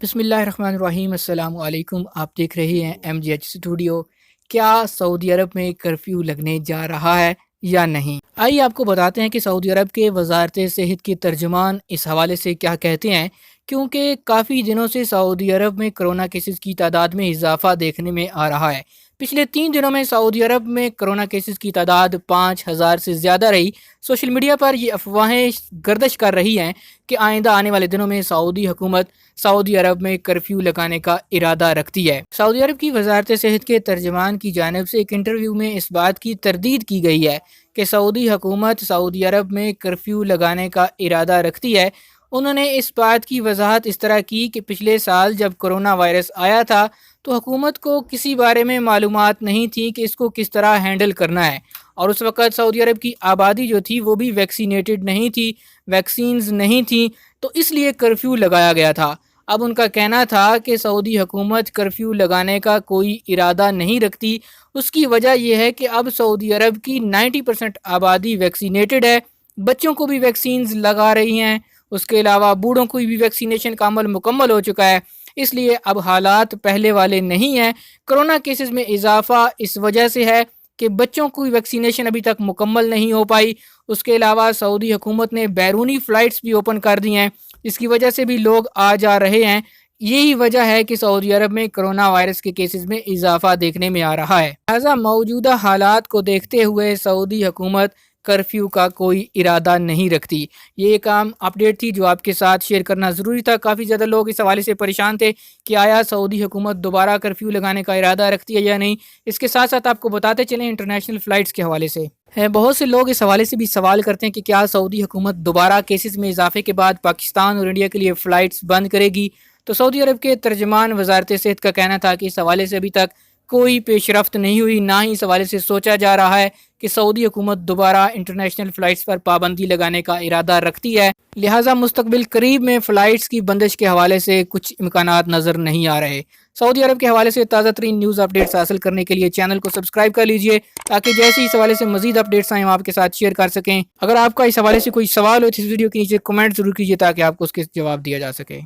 بسم اللہ الرحمن الرحیم۔ السلام علیکم، آپ دیکھ رہے ہیں MGH اسٹوڈیو۔ کیا سعودی عرب میں کرفیو لگنے جا رہا ہے یا نہیں؟ آئیے آپ کو بتاتے ہیں کہ سعودی عرب کے وزارت صحت کے ترجمان اس حوالے سے کیا کہتے ہیں، کیونکہ کافی دنوں سے سعودی عرب میں کرونا کیسز کی تعداد میں اضافہ دیکھنے میں آ رہا ہے۔ پچھلے 3 دنوں میں سعودی عرب میں کرونا کیسز کی تعداد 5000 سے زیادہ رہی۔ سوشل میڈیا پر یہ افواہیں گردش کر رہی ہیں کہ آئندہ آنے والے دنوں میں سعودی حکومت سعودی عرب میں کرفیو لگانے کا ارادہ رکھتی ہے۔ سعودی عرب کی وزارت صحت کے ترجمان کی جانب سے ایک انٹرویو میں اس بات کی تردید کی گئی ہے کہ سعودی حکومت سعودی عرب میں کرفیو لگانے کا ارادہ رکھتی ہے۔ انہوں نے اس بات کی وضاحت اس طرح کی کہ پچھلے سال جب کرونا وائرس آیا تھا تو حکومت کو کسی بارے میں معلومات نہیں تھی کہ اس کو کس طرح ہینڈل کرنا ہے، اور اس وقت سعودی عرب کی آبادی جو تھی وہ بھی ویکسینیٹڈ نہیں تھی، ویکسینز نہیں تھیں، تو اس لیے کرفیو لگایا گیا تھا۔ اب ان کا کہنا تھا کہ سعودی حکومت کرفیو لگانے کا کوئی ارادہ نہیں رکھتی۔ اس کی وجہ یہ ہے کہ اب سعودی عرب کی 90% آبادی ویکسینیٹڈ ہے، بچوں کو بھی ویکسینز لگا رہی ہیں، اس کے علاوہ بوڑھوں کو بھی ویکسینیشن کا عمل مکمل ہو چکا ہے۔ اس لیے اب حالات پہلے والے نہیں ہیں۔ کرونا کیسز میں اضافہ اس وجہ سے ہے کہ بچوں کی ویکسینیشن ابھی تک مکمل نہیں ہو پائی۔ اس کے علاوہ سعودی حکومت نے بیرونی فلائٹس بھی اوپن کر دی ہیں، اس کی وجہ سے بھی لوگ آ جا رہے ہیں۔ یہی وجہ ہے کہ سعودی عرب میں کرونا وائرس کے کیسز میں اضافہ دیکھنے میں آ رہا ہے۔ لہٰذا موجودہ حالات کو دیکھتے ہوئے سعودی حکومت کرفیو کا کوئی ارادہ نہیں رکھتی۔ یہ ایک عام اپڈیٹ تھی جو آپ کے ساتھ شیئر کرنا ضروری تھا۔ کافی زیادہ لوگ اس حوالے سے پریشان تھے کہ آیا سعودی حکومت دوبارہ کرفیو لگانے کا ارادہ رکھتی ہے یا نہیں۔ اس کے ساتھ ساتھ آپ کو بتاتے چلیں انٹرنیشنل فلائٹس کے حوالے سے بہت سے لوگ اس حوالے سے بھی سوال کرتے ہیں کہ کیا سعودی حکومت دوبارہ کیسز میں اضافے کے بعد پاکستان اور انڈیا کے لیے فلائٹس بند کرے گی؟ تو سعودی عرب کے ترجمان وزارت صحت کا کہنا تھا کہ اس حوالے سے ابھی تک کوئی پیش رفت نہیں ہوئی، نہ ہی اس حوالے سے سوچا جا رہا ہے کہ سعودی حکومت دوبارہ انٹرنیشنل فلائٹس پر پابندی لگانے کا ارادہ رکھتی ہے۔ لہٰذا مستقبل قریب میں فلائٹس کی بندش کے حوالے سے کچھ امکانات نظر نہیں آ رہے۔ سعودی عرب کے حوالے سے تازہ ترین نیوز اپڈیٹس حاصل کرنے کے لیے چینل کو سبسکرائب کر لیجئے تاکہ جیسے اس حوالے سے مزید اپڈیٹس آئیں ہم آپ کے ساتھ شیئر کر سکیں۔ اگر آپ کا اس حوالے سے کوئی سوال ہو تو اس ویڈیو کے نیچے کمنٹ ضرور کیجئے تاکہ آپ کو اس کے جواب دیا جا سکے۔